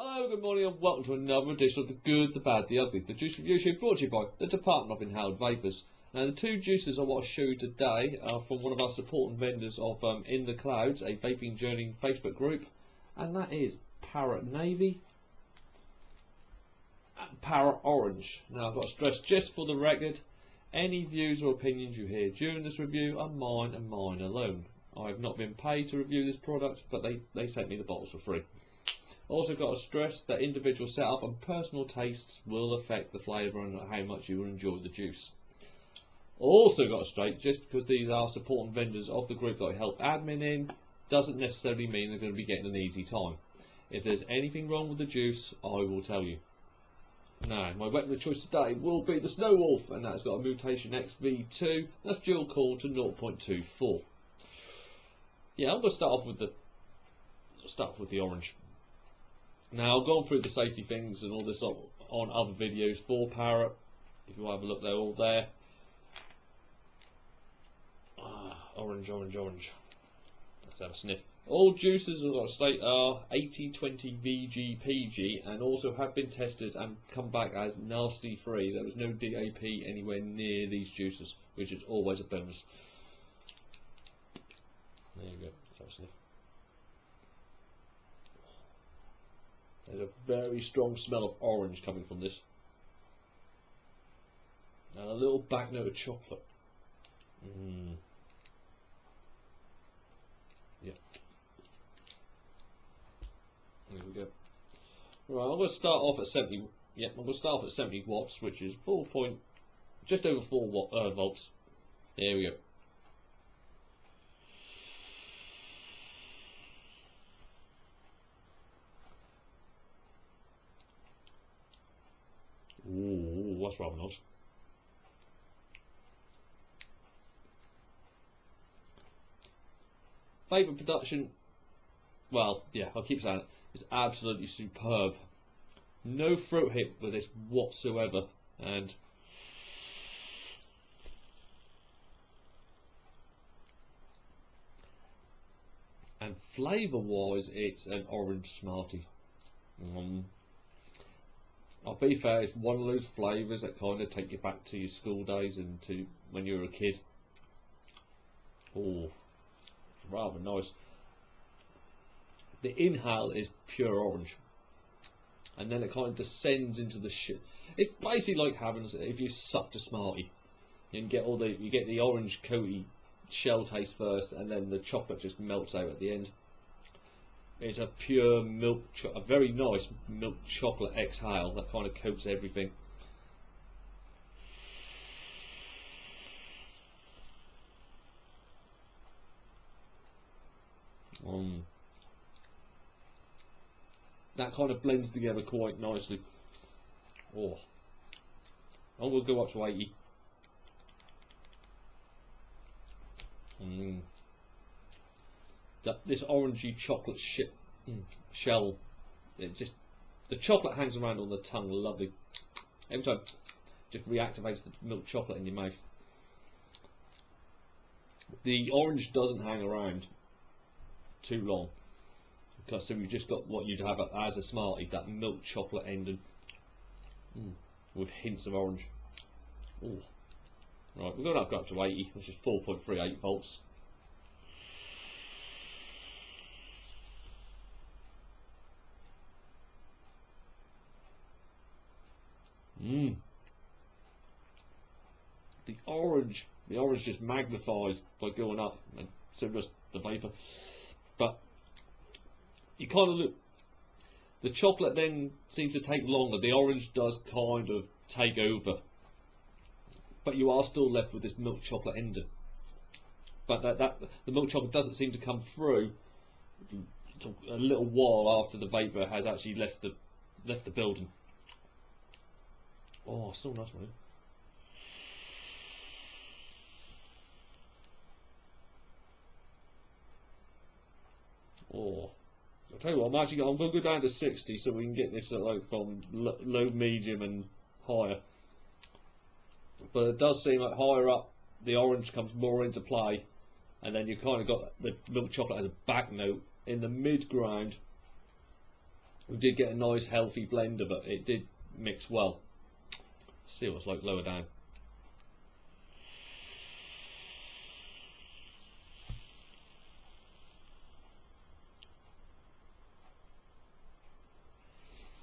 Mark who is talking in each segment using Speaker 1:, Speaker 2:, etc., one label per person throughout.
Speaker 1: Hello, good morning and welcome to another edition of The Good, The Bad, The Ugly, the Juice Review Show brought to you by the Department of Inhaled Vapours. Now the two juices I want to show you today are from one of our supporting vendors of In the Clouds, a vaping journey Facebook group, and that is Parrot Navy and Parrot Orange. Now I've got to stress, just for the record, any views or opinions you hear during this review are mine and mine alone. I have not been paid to review this product, but they sent me the bottles for free. Also got to stress that individual setup and personal tastes will affect the flavour and how much you will enjoy the juice. Also got to straight, just because these are supporting vendors of the group that I help admin in, doesn't necessarily mean they're going to be getting an easy time. If there's anything wrong with the juice, I will tell you. Now, my weapon of choice today will be the Snow Wolf, and that's got a mutation XV2, that's dual cooled to 0.24. Yeah, I'm going to start off with the orange. Now, I've gone through the safety things and all this on other videos for Parrot. If you have a look, they're all there. Orange. Let's have a sniff. All juices, I've got to state, are 80-20 VGPG and also have been tested and come back as nasty free. There was no DAP anywhere near these juices, which is always a bonus. There you go. Let's have a sniff. There's a very strong smell of orange coming from this. And a little back note of chocolate. Yeah. There we go. Right, I'm going to start off at 70. Yeah, I'm going to start off at 70 watts, which is just over 4 volts. There we go. Ooh, that's rather nice. Vapour production, well, yeah, I'll keep saying it, is absolutely superb. No throat hit with this whatsoever, and flavour-wise, it's an orange Smartie. I'll be fair, it's one of those flavours that kind of take you back to your school days and to when you were a kid. Oh, it's rather nice. The inhale is pure orange, and then it kind of descends into the shit. It's basically like having, if you sucked a Smartie, you get the orange coaty shell taste first, and then the chocolate just melts out at the end. It's a pure a very nice milk chocolate exhale that kind of coats everything. That kind of blends together quite nicely. Oh, I'm going to go up to 80. This orangey chocolate shell, the chocolate hangs around on the tongue, lovely. Every time, just reactivates the milk chocolate in your mouth. The orange doesn't hang around too long, because so you've just got what you'd have as a Smartie, that milk chocolate ending, with hints of orange. Ooh. Right, we're going to go up to 80, which is 4.38 volts. The orange just magnifies by going up, and so does the vapour. But you kind of look, the chocolate then seems to take longer. The orange does kind of take over, but you are still left with this milk chocolate ending. But the milk chocolate doesn't seem to come through until a little while after the vapour has actually left the building. Oh, still nice one. Oh, I'll tell you what, I'm going to go down to 60 so we can get this like from low, medium and higher. But it does seem like higher up the orange comes more into play, and then you kind of got the milk chocolate as a back note. In the mid ground, we did get a nice healthy blend of it. It did mix well. Let's see what's like lower down.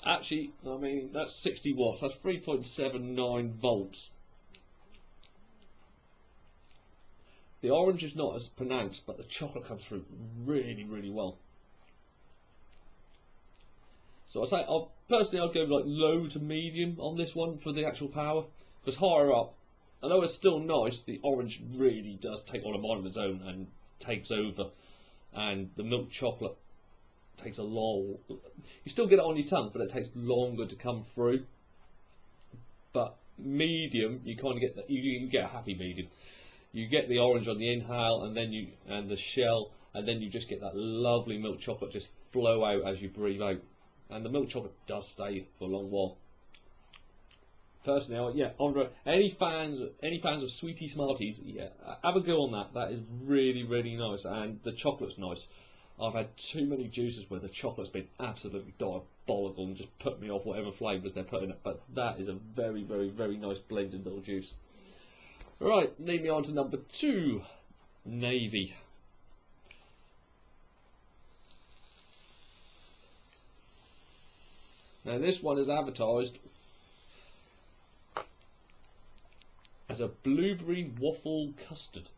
Speaker 1: Actually, I mean, that's 60 watts, that's 3.79 volts. The orange is not as pronounced, but the chocolate comes through really, really well. So I'd say, personally, I'd go like low to medium on this one for the actual power, because higher up, although it's still nice, the orange really does take on a mind of its own and takes over, and the milk chocolate takes a long. You still get it on your tongue, but it takes longer to come through. But medium, you kind of get that. You get a happy medium. You get the orange on the inhale, and then the shell, and then you just get that lovely milk chocolate just flow out as you breathe out, and the milk chocolate does stay for a long while. Personally, yeah, any fans of Sweetie Smarties, yeah, have a go on that. That is really, really nice, and the chocolate's nice. I've had too many juices where the chocolate's been absolutely diabolical and just put me off whatever flavours they're putting it, but that is a very, very, very nice blended little juice. Right, lead me on to number 2, Navy. Now this one is advertised as a blueberry waffle custard.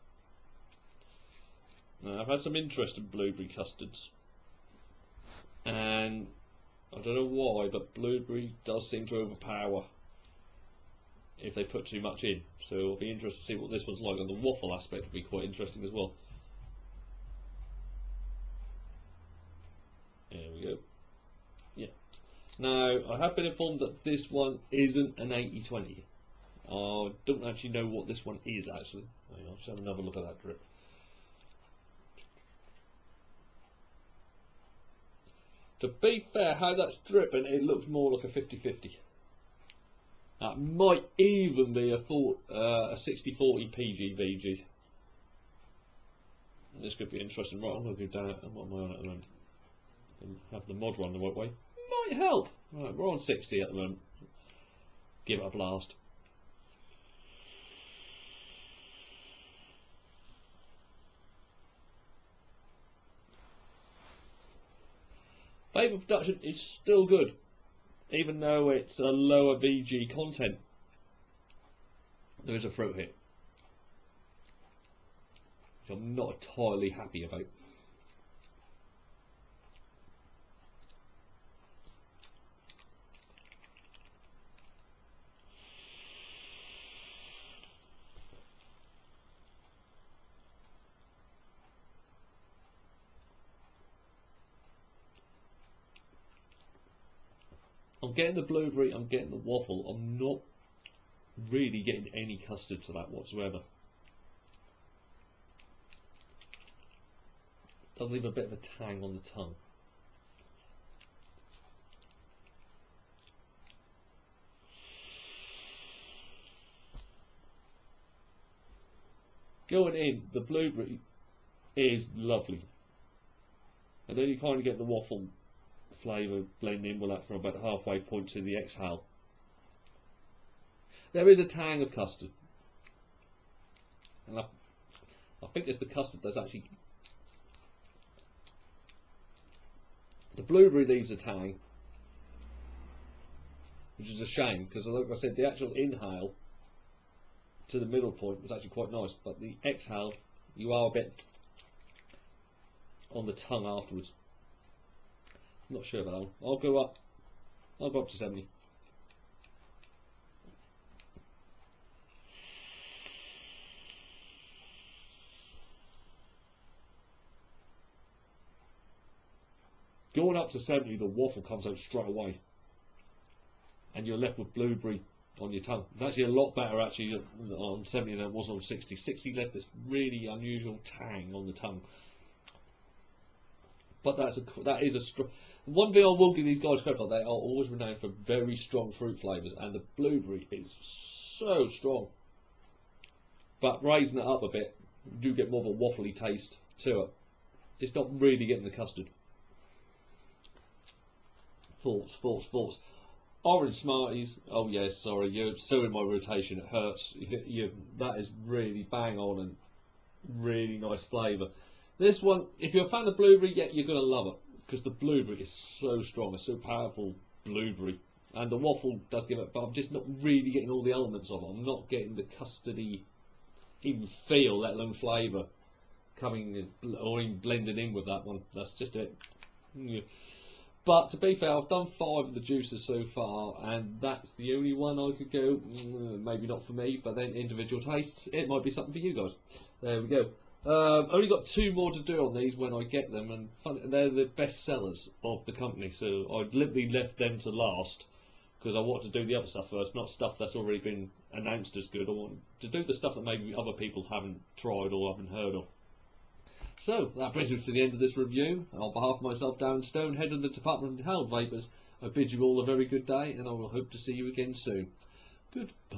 Speaker 1: Now, I've had some interest in blueberry custards, and I don't know why, but blueberry does seem to overpower if they put too much in. So it'll be interesting to see what this one's like, and the waffle aspect will be quite interesting as well. There we go. Yeah. Now, I have been informed that this one isn't an 80/20. I don't actually know what this one is actually. Hang on, let's have another look at that drip. To be fair, how that's dripping, it looks more like a 50/50. That might even be a 60/40 PG/VG. This could be interesting. Right, I'm going to go down. What am I on at the moment? And have the mod run the right way. Might help. Right, we're on 60 at the moment. Give it a blast. Vapor production is still good, even though it's a lower VG content. There is a fruit hit, which I'm not entirely happy about. I'm getting the blueberry, I'm getting the waffle, I'm not really getting any custard to that whatsoever. Does leave a bit of a tang on the tongue. Going in, the blueberry is lovely, and then you kind of get the waffle flavour blending with that from about the halfway point to the exhale. There is a tang of custard, and I think it's the custard that's actually. The blueberry leaves a tang, which is a shame, because like I said, the actual inhale to the middle point was actually quite nice, but the exhale, you are a bit on the tongue afterwards. I'm not sure about that one. I'll go up to 70. Going up to 70, the waffle comes out straight away, and you're left with blueberry on your tongue. It's actually a lot better actually on 70 than it was on 60. 60 left this really unusual tang on the tongue. But that is a strong. One thing I will give these guys credit for, they are always renowned for very strong fruit flavours, and the blueberry is so strong. But raising it up a bit, you do get more of a waffly taste to it. It's not really getting the custard. Thoughts. Orange Smarties. Oh yes, sorry, you're so in my rotation. It hurts. That is really bang on and really nice flavour. This one, if you're a fan of blueberry, yeah, you're gonna love it because the blueberry is so strong. It's so powerful blueberry, and the waffle does give it. But I'm just not really getting all the elements of it. I'm not getting the custardy even feel, let alone flavour, coming or even blended in with that one. That's just it. Yeah. But to be fair, I've done 5 of the juices so far, and that's the only one I could go, maybe not for me, but then individual tastes, it might be something for you guys. There we go. Only got 2 more to do on these when I get them, and they're the best sellers of the company, so I deliberately left them to last, because I want to do the other stuff first, not stuff that's already been announced as good. I want to do the stuff that maybe other people haven't tried or haven't heard of. So, that brings us to the end of this review. On behalf of myself, Darren Stone, head of the Department of Inhaled Vapours, I bid you all a very good day, and I will hope to see you again soon. Goodbye.